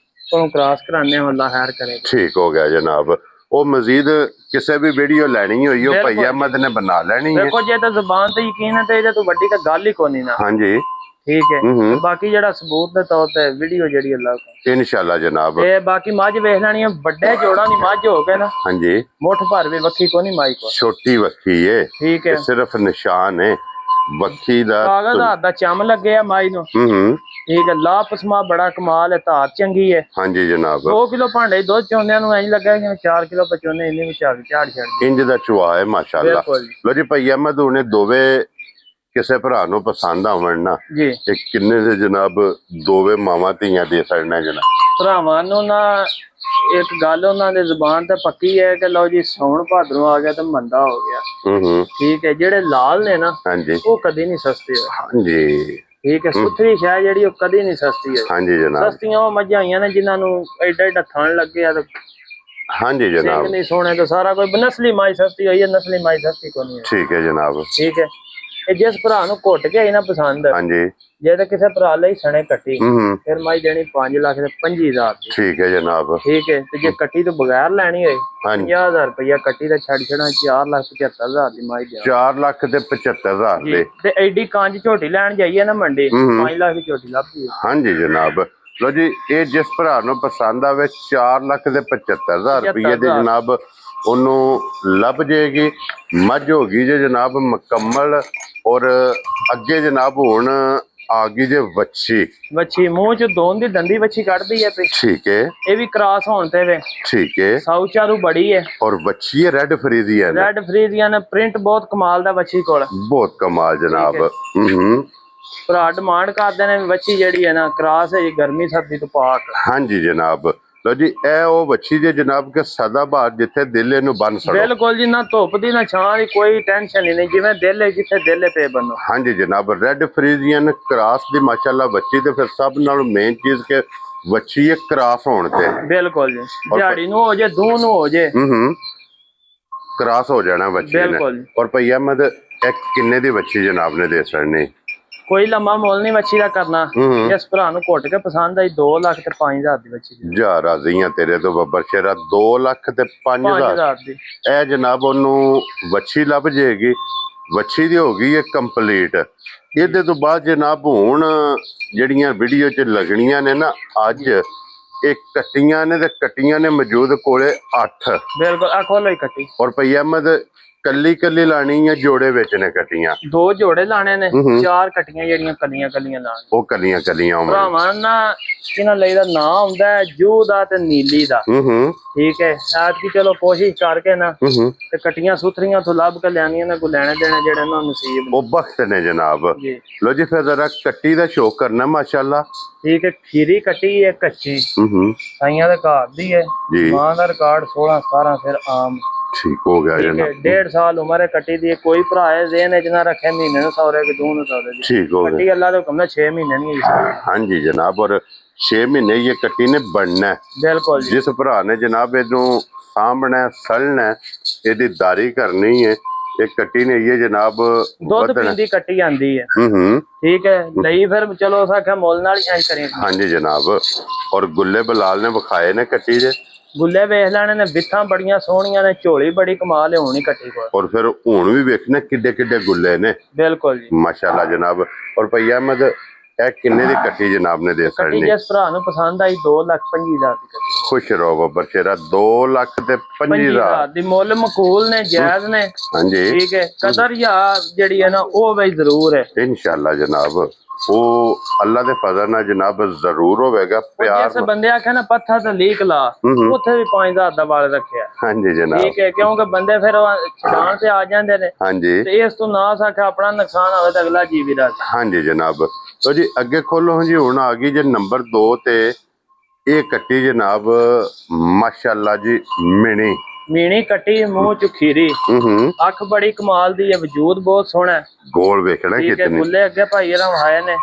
ਕੋਲੋਂ ਕ੍ਰਾਸ ਕਰਾਣੇ ਅੱਲਾ ਖੈਰ ਕਰੇ। ਠੀਕ ਹੋ ਗਿਆ ਜਨਾਬ। ਉਹ ਮਜ਼ੀਦ ਕਿਸੇ ਵੀ ਵੀਡੀਓ ਲੈਣੀ ਹੋਈ ਉਹ ਭਾਈ ਅਹਿਮਦ ਨੇ ਬਣਾ ਲੈਣੀ ਹੈ। ਦੇਖੋ ਜੇ ਤਾਂ ਜ਼ੁਬਾਨ ਤੇ ਯਕੀਨ ਹੈ ਤੇ ਇਹਦੇ ਤੋਂ ਵੱਡੀ ਤਾਂ ਗੱਲ ਹੀ ਕੋਈ ਨਾ। ਹਾਂਜੀ ਠੀਕ ਹੈ। ਬਾਕੀ ਜਿਹੜਾ ਸਬੂਤ ਦੇ ਤੌਰ ਤੇ ਵੀਡੀਓ ਜਿਹੜੀ ਅੱਲਾ ਕੋ ਇਨਸ਼ਾਅੱਲਾ ਜਨਾਬ। ਤੇ ਬਾਕੀ ਮੱਝ ਵੇਖ ਲੈਣੀ ਹੈ ਵੱਡੇ ਜੋੜਾਂ ਦੀ ਮੱਝ ਹੋ ਕੇ ਨਾ। ਹਾਂਜੀ ਮੁੱਠ ਭਰ ਵੀ ਵੱਖੀ ਕੋ ਨਹੀਂ ਮਾਈ ਕੋ। ਛੋਟੀ ਵੱਖੀ ਏ। ਠੀਕ ਹੈ। ਸਿਰਫ ਨਿਸ਼ਾਨ ਹੈ ਵੱਖੀ ਦਾ। ਕਾਗਜ਼ ਹੱਥ ਦਾ ਚਮ ਲੱਗਿਆ ਮਾਈ ਨੂੰ। ਠੀਕ ਹੈ। ਲਾ ਪਸਮਾ ਬੜਾ ਕਮਾਲ ਹੈ ਧਾਰ ਚੰਗੀ ਹੈ। ਹਾਂਜੀ ਜਨਾਬ। 2 ਕਿਲੋ ਭਾਂਡੇ ਦੁੱਧ ਚੋਂਦਿਆਂ ਨੂੰ ਇੰਜ ਲੱਗਾ ਜਿਵੇਂ 4 ਕਿਲੋ ਪਚੋਨੇ ਇੰਨੇ ਵਿੱਚ ਝਾੜ ਛੱਡ ਇੰਜ ਦਾ ਚੁਆ ਹੈ ਮਾਸ਼ਾਅੱਲਾ। ਲੋ ਜੀ ਭਾਈ ਅਹਿਮਦ ਉਹਨੇ ਦੋਵੇਂ ਕਿਸੇ ਭਰਾ ਨੂੰ ਪਸੰਦ ਆਵਣ ਨਾ ਜੀ ਇਹ ਕਿੰਨੇ ਦੇ ਜਨਾਬ ਦੋਵੇਂ ਮਾਵਾਂ ਧੀਆਂ ਦੇ ਸਕਣਾ ਜਨਾਬ। ਭਰਾਵਾਂ ਨੂੰ ਨਾ ਇੱਕ ਗੱਲ ਉਹਨਾਂ ਦੀ ਜ਼ੁਬਾਨ ਤੇ ਪੱਕੀ ਹੈ ਕਿ ਲਓ ਜੀ ਸੌਣ ਭਾਦਰੋਂ ਆ ਗਿਆ ਤੇ ਮੰਦਾ ਹੋ ਗਿਆ। ਠੀਕ ਹੈ। ਜਿਹੜੇ ਲਾਲ ਨੇ ਨਾ ਹਾਂਜੀ ਉਹ ਕਦੀ ਨਹੀਂ ਸਸਤੇ। ਹਾਂਜੀ ਠੀਕ ਹੈ। ਸੁਥਰੀ ਸ਼ੈ ਜਿਹੜੀ ਉਹ ਕਦੀ ਨਹੀਂ ਸਸਤੀ ਹੈ। ਹਾਂਜੀ ਜਨਾਬ। ਸਸਤੀਆਂ ਉਹ ਮੱਝਾਂ ਆਈਆਂ ਨੇ ਜਿਨ੍ਹਾਂ ਨੂੰ ਐਡਾ ਐਡਾ ਥਣ ਲੱਗੇ ਆ ਤੇ ਹਾਂਜੀ ਜਨਾਬ। ਨਹੀਂ ਸੋਹਣੇ ਤਾਂ ਸਾਰਾ ਕੋਈ ਨਸਲੀ ਮਾਈ ਸਸਤੀ ਹੋਈ ਹੈ ਨਸਲੀ ਮਾਈ ਸਸਤੀ ਕੋਈ ਨਹੀਂ ਹੈ। ਠੀਕ ਹੈ ਜਨਾਬ। ਠੀਕ ਹੈ। ਇਹ ਜਿਸ ਭਰਾ ਨੂੰ ਘੁੱਟ ਕੇ ਨਾ ਪਸੰਦ ਹਾਂਜੀ ਜੇ ਤਾਂ ਕਿਸੇ ਭਰਾ ਲਈ ਸਣੇ ਕੱਟੀ ਫਿਰ ਮਾਈ ਦੇਣੀ 5 ਲੱਖ ਤੇ 25,000 ਦੀ। ਠੀਕ ਹੈ ਜਨਾਬ। ਠੀਕ ਹੈ। ਤੇ ਜੇ ਕੱਟੀ ਤੋਂ ਬਗੈਰ ਲੈਣੀ ਹੋਏ 50,000 ਰੁਪਇਆ ਕੱਟੀ ਦਾ ਛੱਡ ਛੜਾ 4,75,000 ਦੀ ਮਾਈ ਦੇ 4,75,000 ਦੇ। ਤੇ ਐਡੀ ਕੰਜ ਝੋਟੀ ਲੈਣ ਜਾਈਏ ਨਾ ਮੰਡੀ 5 ਲੱਖ ਦੀ ਝੋਟੀ ਲੱਭਦੀ। ਹਾਂਜੀ ਜਨਾਬ। ਲੋ ਜੀ ਇਹ ਜਿਸ ਭਰਾ ਨੂੰ ਪਸੰਦ ਆਵੇ 4,75,000 ਰੁਪਏ ਦੀ ਜਨਾਬ ਉਹਨੂੰ ਲੱਭ ਜਾਏਗੀ। ਮੱਝ ਹੋ ਗਈ ਜੇ ਜਨਾਬ ਮੁਕੰਮਲ। ਔਰ ਅੱਗੇ ਜਨਾਬ ਹੁਣ ਆ ਗਈ ਜੇ ਵੱਛੀ ਮੂੰਹ ਚ ਦੋਨ ਦੀ ਦੰਦੀ ਵੱਛੀ ਕੱਢਦੀ ਹੈ। ਠੀਕ ਹੈ। ਇਹ ਵੀ ਕ੍ਰਾਸ ਹੋਣ ਤੇ ਵੇ। ਠੀਕ ਹੈ। ਸਾਊ ਚਾਰੂ ਬੜੀ ਹੈ ਔਰ ਵੱਛੀ ਹੈ ਰੈਡ ਫਰੀਜ਼ੀਅਨ। ਰੈਡ ਫਰੀਜ਼ੀਅਨ ਨੇ ਪ੍ਰਿੰਟ ਬਹੁਤ ਕਮਾਲ ਦਾ ਵੱਛੀ ਕੋਲ। ਬਹੁਤ ਕਮਾਲ ਜਨਾਬ। ਭਰਾ ਡਿਮਾਂਡ ਕਰਦੇ ਨੇ ਵੱਛੀ ਜਿਹੜੀ ਹੈ ਨਾ ਕ੍ਰਾਸ ਹੈ ਗਰਮੀ ਸਰਦੀ ਤੋਂ ਪਾਕ। ਹਾਂਜੀ ਜਨਾਬ। ਲੋ ਜੀ ਇਹ ਉਹ ਵੱਛੀ ਜੇ ਜਨਾਬ ਕਿ ਸਦਾ ਬਹਾਰ ਜਿੱਥੇ ਦਿਲ ਇਹਨੂੰ ਬੰਨ ਸਕੋ। ਬਿਲਕੁਲ ਜੀ ਨਾ ਧੁੱਪ ਦੀ ਨਾ ਛਾਂ ਦੀ ਕੋਈ ਟੈਨਸ਼ਨ ਹੀ ਨਹੀਂ ਜਿਵੇਂ ਦਿਲ ਹੈ ਜਿੱਥੇ ਦਿਲ ਹੈ ਪੇ ਬੰਨੋ। ਹਾਂਜੀ ਜਨਾਬ। ਰੈਡ ਫਰੀਜ਼ੀਅਨ ਕ੍ਰਾਸ ਦੀ ਮਾਸ਼ਾਅੱਲਾ ਵੱਛੀ ਤੇ ਫਿਰ ਸਭ ਨਾਲੋਂ ਮੇਨ ਚੀਜ਼ ਕਿ ਵੱਛੀ ਇੱਕ ਕ੍ਰਾਸ ਹੋਣ ਤੇ। ਬਿਲਕੁਲ ਜੀ। ਦਿਹਾੜੀ ਨੂੰ ਹੋ ਜੇ ਦੂਹ ਨੂੰ ਹੋ ਜੇ ਕ੍ਰਾਸ ਹੋ ਜਾਣਾ ਵੱਛੀ ਨੇ। ਔਰ ਭਾਈ ਅਹਿਮਦ ਇਹ ਕਿੰਨੇ ਦੀ ਵੱਛੀ ਜਨਾਬ ਨੇ ਦੇ ਸਕਣੀ? ਕੋਈ ਲੰਮਾ ਮੁੱਲ ਨਹੀਂ ਵੱਛੀ ਦਾ ਕਰਨਾ। ਇਸ ਭਰਾ ਨੂੰ ਘੁੱਟ ਕੇ ਪਸੰਦ ਆਈ 2 ਲੱਖ ਤੇ 5,000 ਦੀ ਵੱਛੀ ਜਾ ਰਾਜ਼ੀਆਂ ਤੇਰੇ ਤੋਂ ਬੱਬਰ ਸ਼ੇਰਾ। 2 ਲੱਖ ਤੇ 5,000 ਦੀ ਇਹ ਜਨਾਬ ਉਹਨੂੰ ਵੱਛੀ ਲੱਭ ਜਾਏਗੀ। ਵੱਛੀ ਦੀ ਹੋ ਗਈ ਹੈ ਕੰਪਲੀਟ। ਇਹਦੇ ਤੋਂ ਬਾਅਦ ਜਨਾਬ ਹੁਣ ਜਿਹੜੀਆਂ ਵੀਡੀਓ 'ਚ ਲੱਗਣੀਆਂ ਨੇ ਨਾ ਅੱਜ ਇਹ ਕੱਟੀਆਂ ਨੇ ਤੇ ਕੱਟੀਆਂ ਨੇ ਮੌਜੂਦ ਕੋਲੇ 8। ਬਿਲਕੁਲ ਆ ਖੋਲੋ ਹੀ ਕੱਟੀ। ਔਰ ਭਾਈ ਅਹਿਮਦ ਕੱਲੀ ਲਾਣੀ ਹੈ ਜੋੜੇ ਵਿੱਚ ਨੇ ਕੱਟੀਆਂ? 2 ਜੋੜੇ ਲਾਣੇ ਨੇ 4 ਕੱਟੀਆਂ ਜਿਹੜੀਆਂ ਕੱਲੀਆਂ ਲਾਣ ਉਹ ਕੱਲੀਆਂ ਭਰਾਵਾਂ ਨਾ ਇਹਨਾਂ ਲਈ ਦਾ ਨਾਂ ਹੁੰਦਾ ਹੈ ਜੂ ਦਾ ਤੇ ਨੀਲੀ ਦਾ। ਠੀਕ ਹੈ। ਐਤਕੀ ਚਲੋ ਕੋਸ਼ਿਸ਼ ਕਰਕੇ ਨਾ ਤੇ ਕੱਟੀਆਂ ਸੁਥਰੀਆਂ ਤੋਂ ਲੱਭ ਕੇ ਲਿਆਣੀਆਂ ਨੇ ਕੋਈ ਲੈਣੇ ਦੇਣੇ ਜਿਹੜੇ ਉਹਨਾਂ ਨੂੰ ਨਸੀਬ ਉਹ ਬਖਤ ਨੇ ਜਨਾਬ। ਲੋ ਜੀ ਫਿਰ ਜ਼ਰਾ ਕੱਟੀ ਦਾ ਸ਼ੌਕ ਕਰਨਾ ਮਾਸ਼ਾਅੱਲਾ। ਠੀਕ ਹੈ। ਖੀਰੀ ਕੱਟੀ ਹੈ ਕੱਚੀ ਸਾਈਆਂ ਦੇ ਘਰ ਦੀ ਹੈ। ਮਾਂ ਦਾ ਰਿਕਾਰਡ 16-17 ਫਿਰ ਆਮ। ਠੀਕ ਹੋ ਗਿਆ ਜਨਾਬ। 1.5 ਸਾਲ ਉਮਰ ਹੈ ਕੱਟੀ ਦੀ। ਕੋਈ ਭਰਾ ਹੈ ਜ਼ੇਨ ਜਿਨਾ ਰੱਖੇ ਮਹੀਨੇ ਨੂੰ ਸੌਰੇ ਕਿ 2 ਨੂੰ ਸੌਰੇ। ਠੀਕ ਹੋ ਗਿਆ। ਕੱਟੀ ਅੱਲਾ ਦੇ ਹੁਕਮ ਨਾਲ 6 ਮਹੀਨੇ ਨਹੀਂ ਹੋਈ। ਹਾਂਜੀ ਜਨਾਬ। ਔਰ 6 ਮਹੀਨੇ ਇਹ ਕੱਟੀ ਨੇ ਬਣਨਾ। ਬਿਲਕੁਲ। ਜਿਸ ਭਰਾ ਨੇ ਜਨਾਬ ਇਹਨੂੰ ਸਾਂਭਣਾ ਸਲਣਾ ਇਹਦੀ ਦਾਰੀ ਕਰਨੀ ਹੈ ਇਹ ਕੱਟੀ ਨੇ ਇਹ ਜਨਾਬ ਦੁੱਧ ਪੀਂਦੀ ਕੱਟੀ ਆਂਦੀ ਹੈ। ਠੀਕ ਹੈ। ਲਈ ਫਿਰ ਚਲੋ ਉਸ ਆਖਿਆ ਮੁੱਲ ਨਾਲ ਹੀ ਕਰੀ। ਹਾਂਜੀ ਜਨਾਬ। ਔਰ ਗੁੱਲੇ ਬਲਾਲ ਨੇ ਵਿਖਾਏ ਨੇ ਕੱਟੀ ਦੇ। ਗੁੱਲੇ ਵੇਖ ਲੈਣੇ ਨੇ ਬਿੱਥਾਂ ਬੜੀਆਂ ਸੋਹਣੀਆਂ ਨੇ ਝੋਲੀ ਬੜੀ ਕਮਾਲ ਹੈ ਹੋਣੀ ਕੱਟੀ ਕੋਲ। ਔਰ ਫਿਰ ਹੁਣ ਵੀ ਵੇਖਣਾ ਕਿੱਡੇ ਕਿੱਡੇ ਗੁੱਲੇ ਨੇ। ਬਿਲਕੁਲ ਜੀ ਮਾਸ਼ਾਅੱਲਾ ਜਨਾਬ। ਔਰ ਭਾਈ ਅਹਿਮਦ ਇਹ ਕਿੰਨੇ ਦੀ ਕੱਟੀ ਜਨਾਬ ਨੇ ਦੇ ਕੱਟੀ ਸਕਣੀ? ਜਿਸ ਭਰਾ ਨੂੰ ਪਸੰਦ ਆਈ 2,25,000 ਦੀ ਕੱਟੀ। ਖੁਸ਼ ਰਹੋ ਬੱਬਰ ਸ਼ੇਰਾ, 2,25,000 ਦੀ ਮੁੱਲ ਮਕੂਲ ਨੇ, ਜਾਇਜ਼ ਨੇ। ਹਾਂਜੀ ਠੀਕ ਹੈ, ਕਦਰ ਯਾਰ ਜਿਹੜੀ ਹੈ ਨਾ ਉਹ ਬਈ ਜ਼ਰੂਰ ਹੈ ਇਨਸ਼ਾਅੱਲਾ ਜਨਾਬ, ਉਹ ਅੱਲਾ ਦੇ ਫਜ਼ਲ ਨਾਲ ਜਨਾਬ ਜ਼ਰੂਰ ਹੋਵੇਗਾ। ਪਿਆਰ ਜਿਸ ਬੰਦੇ ਆਖਿਆ ਨਾ ਪੱਥਰ ਤੇ ਲੀਕ ਲਾ, ਉੱਥੇ ਵੀ 5,000 ਦਾ ਵਾਲ ਰੱਖਿਆ। ਹਾਂਜੀ ਜਨਾਬ, ਠੀਕ ਹੈ, ਕਿਉਂਕਿ ਬੰਦੇ ਫਿਰ ਛਡਾਣ ਤੇ ਆ ਜਾਂਦੇ ਨੇ। ਹਾਂਜੀ ਤੇ ਇਸ ਤੋਂ ਨਾ ਸਾਖਿਆ ਆਪਣਾ ਨੁਕਸਾਨ ਹੋਵੇ ਤਾਂ ਅਗਲਾ ਜੀ ਵੀ ਰੱਖ। ਹਾਂਜੀ ਜਨਾਬ। ਲੋ ਜੀ ਅੱਗੇ ਖੋਲੋ ਜੀ, ਹੁਣ ਆ ਗਈ ਜੇ ਨੰਬਰ 2 ਤੇ ਇਹ ਕੱਟੀ ਜਨਾਬ ਮਾਸ਼ਾਅੱਲਾ ਜੀ ਮੀਣੀ ਕੱਟੀ, ਮੂੰਹ ਚ ਖੀਰੀ, ਅੱਖ ਬੜੀ ਕਮਾਲ ਦੀ ਹੈ, ਵਜੂਦ ਬਹੁਤ ਸੋਹਣਾ ਹੈ। ਗੋਲ ਵੇਖਣਾ ਕਿਤਨੀ ਗੁੱਲੇ ਅੱਗੇ ਭਾਈ ਰਵਾਏ ਨੇ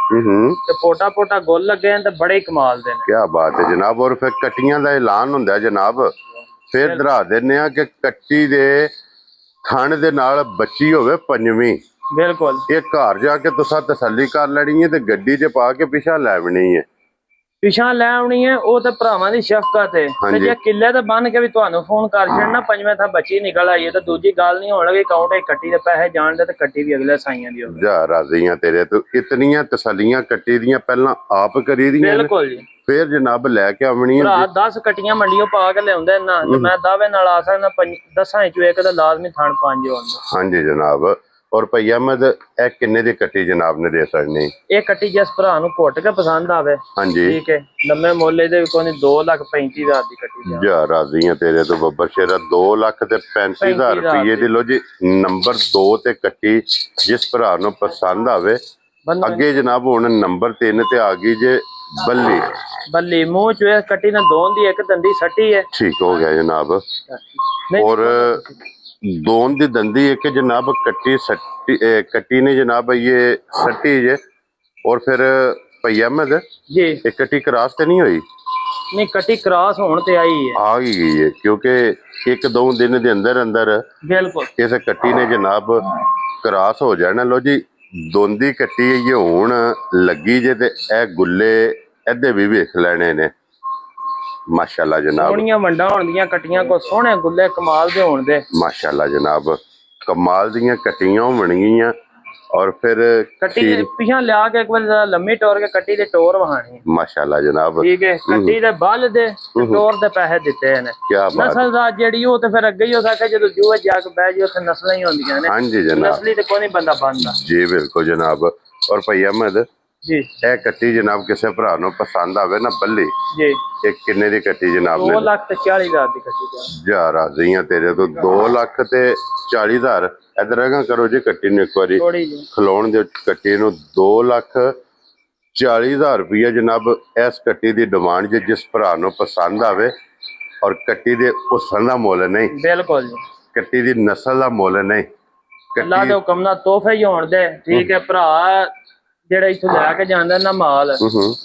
ਤੇ ਪੋਟਾ ਪੋਟਾ ਗੁੱਲ ਲੱਗੇ ਨੇ ਤੇ ਬੜੇ ਕਮਾਲ ਦੇ ਨੇ। ਕੀ ਬਾਤ ਹੈ ਜਨਾਬ। ਔਰ ਫਿਰ ਕੱਟੀਆਂ ਦਾ ਐਲਾਨ ਹੁੰਦਾ ਜਨਾਬ, ਫਿਰ ਦਰਾ ਦਿੰਦੇ ਆ ਕਿ ਕੱਟੀ ਦੇ ਥਣ ਦੇ ਨਾਲ ਬੱਚੀ ਹੋਵੇ 5ਵੀਂ। ਬਿਲਕੁਲ, ਇਹ ਘਰ ਜਾ ਕੇ ਤੁਸੀਂ ਤਸੱਲੀ ਕਰ ਲੈਣੀ ਹੈ ਤੇ ਗੱਡੀ 'ਚ ਪਾ ਕੇ ਪਿਛਾ ਲੈ ਆਉਣੀ ਹੈ। ਪਿਛਾ ਲੈ ਆਉਣੀ ਹੈ, ਉਹ ਤੇ ਭਰਾਵਾਂ ਦੀ ਸ਼ਫਕਤ ਹੈ। ਤੇ ਜੇ ਕਿੱਲੇ ਤੇ ਬੰਨ ਕੇ ਵੀ ਤੁਹਾਨੂੰ ਫੋਨ ਕਰ ਛੱਡਣਾ 5ਵੇਂ ਥਾਂ ਬੱਚੀ ਨਿਕਲ ਆਈ ਹੈ ਤਾਂ ਦੂਜੀ ਗੱਲ ਨਹੀਂ ਹੋਣ ਲੱਗੀ। ਅਕਾਊਂਟ ਕੱਟੀ ਦੇ ਪੈਸੇ ਜਾਣਦੇ ਤੇ ਕੱਟੀ ਵੀ ਅਗਲੇ ਸਾਈਆਂ ਦੀ ਹੋਵੇ। ਜਾ ਰਾਜ਼ੀਆਂ ਤੇਰੇ ਤੋਂ, ਇਤਨੀਆਂ ਤਸੱਲੀਆਂ ਕੱਟੀ ਦੀਆਂ ਪਹਿਲਾਂ ਆਪ ਕਰੀ ਦੀਆਂ ਬਿਲਕੁਲ ਜੀ। ਫਿਰ ਜਨਾਬ ਲੈ ਕੇ ਆਉਣੀ ਹੈ। ਭਰਾ 10 ਕੱਟੀਆਂ ਮੰਡੀਆਂ ਪਾ ਕੇ ਲਿਆਉਂਦੇ ਨਾ ਤੇ ਮੈਂ ਦਾਅਵੇ ਨਾਲ ਆ ਸਕਦਾ 10 ਚੋਂ ਇੱਕ ਦਾ ਲਾਜ਼ਮੀ ਥਣ 5 ਹੋਣ। ਹਾਂਜੀ ਜਨਾਬ। ਔਰ ਭਈ ਅਹਿਮਦ ਇਹ ਕਿੰਨੇ ਦੀ ਕੱਟੀ ਜਨਾਬ ਨੇ ਦੇ ਸਕਣੀ? ਇਹ ਕੱਟੀ ਜਿਸ ਭਰਾ ਨੂੰ ਘੁੱਟ ਕੇ ਪਸੰਦ ਆਵੇ, ਹਾਂਜੀ ਠੀਕ ਹੈ, ਲੰਮੇ ਮੁੱਲ ਦੇ ਕੋਈ 2,35,000 ਦੀ ਕੱਟੀ। ਜਾ ਰਾਜ਼ੀਆਂ ਤੇਰੇ ਤੋਂ ਬੱਬਰ ਸ਼ੇਰਾ, 2,35,000 ਰੁਪਏ ਦੀ। ਲੋ ਜੀ ਨੰਬਰ 2 ਤੇ ਕੱਟੀ ਜਿਸ ਭਰਾ ਨੂੰ ਪਸੰਦ ਆਵੇ। ਅੱਗੇ ਜਨਾਬ ਹੁਣ ਨੰਬਰ 3 ਤੇ ਆ ਗਈ ਜੇ ਬੱਲੀ ਮੂੰਹ ਚ ਕੱਟੀ ਨੇ ਦੋਨ ਦੀ ਇੱਕ ਦੰਦੀ ਸੱਟੀ ਹੈ। ਠੀਕ ਹੋ ਗਿਆ ਜਨਾਬ। ਔਰ ਦੋਨ ਦੀ ਦੰਦੀ ਇੱਕ ਜਨਾਬ ਕੱਟੀ ਨੇ ਜਨਾਬ ये सट्टी जे। और फिर भैया अहमद जी ये कट्टी क्रॉस तो नहीं हुई? नहीं, कट्टी क्रॉस होने ते आई है, आ गई है, क्योंकि 1-2 दिन के अंदर अंदर बिल्कुल इस कट्टी ने जनाब क्रॉस हो जाना। लो जी दोंदी कट्टी ये हुण लगी जे ते ए गुल्ले इधे भी वेख लेने ने माशाल्लाह जनाब। सोहणियां वंडा होण दियां कट्टियां को सोहणे गुल्ले कमाल दे होण दे माशाल्लाह जनाब। कमाल दियां कट्टियां होण गईयां। और फिर कट्टी पिछा लिया के एक बार जरा लम्मी टोर के कट्टी दे टोर वहानी माशाल्लाह जनाब। ठीक है, कट्टी दे बल दे टोर दे पैसे दिते ने। क्या बात। नस्ल दा जेड़ी हो ते फिर अगे ही हो सके जदों जूए जाके बैठ जाओ ते नस्लां ही होंदियां ने। हां जी जनाब, नस्ली ते कोई नहीं बंदा बनदा जी। बिल्कुल जनाब। और भई अहमद जी ਇਹ ਕੱਟੀ ਜਨਾਬ ਕਿਸੇ ਭਰਾ ਨੂੰ ਪਸੰਦ ਆਵੇ ਨਾ ਬੱਲੀ ਜੀ, ਇਹ ਕਿੰਨੇ ਦੀ ਕੱਟੀ ਜਨਾਬ ਨੇ? 2,40,000 ਦੀ ਕੱਟੀ ਜਾ ਰਾਜ਼ੀਆਂ ਤੇਰੇ ਤੋਂ। 2,40,000 ਇਧਰ ਹੈਗਾ ਕਰੋ ਜੀ ਕੱਟੀ ਨੂੰ ਇੱਕ ਵਾਰੀ ਖਲੋਣ ਦੇ। ਕੱਟੀ ਨੂੰ 2,40,000 ਰੁਪਏ ਜਨਾਬ ਇਸ ਕੱਟੀ ਦੀ ਡਿਮਾਂਡ ਜੇ ਜਿਸ ਭਰਾ ਨੂੰ ਪਸੰਦ ਆਵੇ। ਔਰ ਕੱਟੀ ਦੇ ਹੁਸਨ ਦਾ ਮੁੱਲ ਨਹੀਂ, ਬਿਲਕੁਲ ਜੀ, ਕੱਟੀ ਦੀ ਨਸਲ ਦਾ ਮੁੱਲ ਨਹੀਂ। ਅੱਲਾ ਦੇ ਹੁਕਮ ਨਾਲ ਤੋਹਫੇ ਹੀ ਹੋਣ ਦੇ। ਠੀਕ ਹੈ, ਭਰਾ ਜਿਹੜਾ ਇੱਥੋਂ ਲੈ ਕੇ ਜਾਂਦਾ ਨਾ ਮਾਲ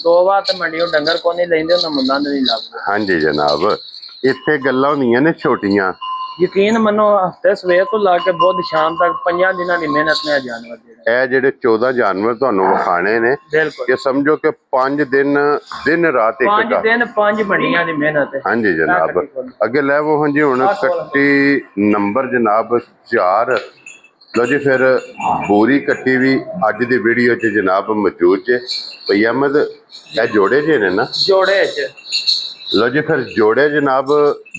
2 ਵਾਰ ਤੇ ਮੰਡੀੋਂ ਡੰਗਰ ਕੋ ਨਹੀਂ ਲੈਂਦੇ, ਉਹਨਾਂ ਮੁੱਲਾਂ ਦੇ ਨਹੀਂ ਲੱਗਦੇ। ਹਾਂਜੀ ਜਨਾਬ, ਇੱਥੇ ਗੱਲਾਂ ਹੁੰਦੀਆਂ ਨੇ ਛੋਟੀਆਂ। ਯਕੀਨ ਮੰਨੋ ਹਫਤੇ ਸਵੇਰ ਤੋਂ ਲਾ ਕੇ ਬੁੱਧ ਸ਼ਾਮ ਤੱਕ 5 ਦਿਨਾਂ ਦੀ ਮਿਹਨਤ ਨੇ ਜਾਨਵਰ ਇਹ ਜਿਹੜੇ 14 ਜਾਨਵਰ ਤੁਹਾਨੂੰ ਵਿਖਾਣੇ ਨੇ, ਬਿਲਕੁਲ ਇਹ ਸਮਝੋ ਕਿ 5 ਦਿਨ ਰਾਤ ਇੱਕ 5 ਦਿਨ 5 ਮੰਡੀਆਂ ਦੀ ਮਿਹਨਤ ਹੈ। ਹਾਂਜੀ ਜਨਾਬ। ਅੱਗੇ ਲੈ ਉਹ ਹਾਂਜੀ ਹੁਣ ਕੱਟੀ ਨੰਬਰ ਜਨਾਬ 4। लो जी फिर बोरी कट्टी भी अज दी वीडियो च जनाब मौजूद जे। भई अहमद ए जोड़े जे ने ना? जोड़े च। लो जी फिर जोड़े जनाब,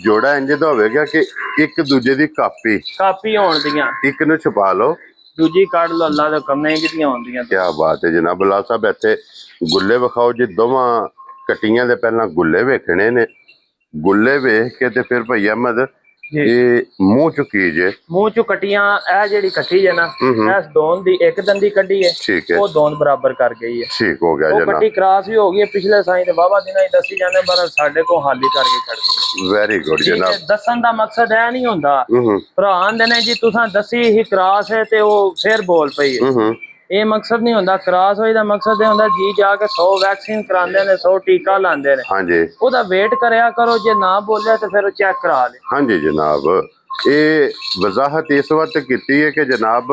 जोड़ा इंज दा होवेगा कि एक दूजे दी कापी होण दियां, एक नूं छुपा लो दूजी कढ लो। अल्लाह दे हुकम नाल जिद्दियां होंदियां। क्या बात है जनाब। लाल साहब इत्थे गुल्ले विखाओ जी। दोवां कट्टियां दे पहलां गुल्ले वेखणे ने, गुल्ले वेख के ते फिर भई अहमद ਮੂੰਹ ਚ ਕੀ ਜੇ? ਮੂੰਹ ਚ ਕੱਟੀਆਂ ਇਹ ਜਿਹੜੀ ਕੱਟੀ ਹੈ ਨਾ, ਇਸ ਦੋਨ ਦੀ ਇੱਕ ਦੰਦੀ ਕੱਢੀ ਹੈ, ਉਹ ਦੋਨ ਬਰਾਬਰ ਕਰ ਗਈ ਹੈ। ਠੀਕ ਹੋ ਗਿਆ ਜਨਾਬ। ਕੱਟੀ ਕ੍ਰਾਸ ਵੀ ਹੋ ਗਈ ਹੈ ਪਿਛਲੇ ਸਾਈਂ ਤੇ ਵਾਵਾ ਦਿਨਾਂ ਹੀ ਦੱਸੀ ਜਾਂਦੇ, ਪਰ ਸਾਡੇ ਕੋਲ ਹਾਲੀ ਕਰਕੇ ਛੱਡ ਗਏ। ਵੈਰੀ ਗੁੱਡ ਜਨਾਬ। ਦੱਸਣ ਦਾ ਮਕਸਦ ਇਹ ਨਹੀਂ ਹੁੰਦਾ ਭਰਾ ਆਂਦੇ ਨੇ ਜੀ ਤੁਸੀਂ ਦੱਸੀ ਹੀ ਕ੍ਰਾਸ ਹੈ ਤੇ ਉਹ ਫੇਰ ਬੋਲ ਪਈ ਹੈ। ਇਹ ਮਕਸਦ ਨਹੀਂ ਹੁੰਦਾ। ਕ੍ਰਾਸ ਹੋਈ ਦਾ ਮਕਸਦ ਇਹ ਹੁੰਦਾ ਜੀ ਜਾ ਕੇ 100 ਵੈਕਸੀਨ ਕਰਾਉਂਦੇ ਨੇ, 100 ਟੀਕਾ ਲਾਉਂਦੇ ਨੇ। ਹਾਂਜੀ, ਉਹਦਾ ਵੇਟ ਕਰਿਆ ਕਰੋ, ਜੇ ਨਾ ਬੋਲਿਆ ਤੇ ਫਿਰ ਚੈੱਕ ਕਰਾ ਲੈ। ਹਾਂਜੀ ਜਨਾਬ, ਇਹ ਵਜ਼ਾਹਤ ਇਸ ਵਕਤ ਕੀਤੀ ਹੈ ਕਿ ਜਨਾਬ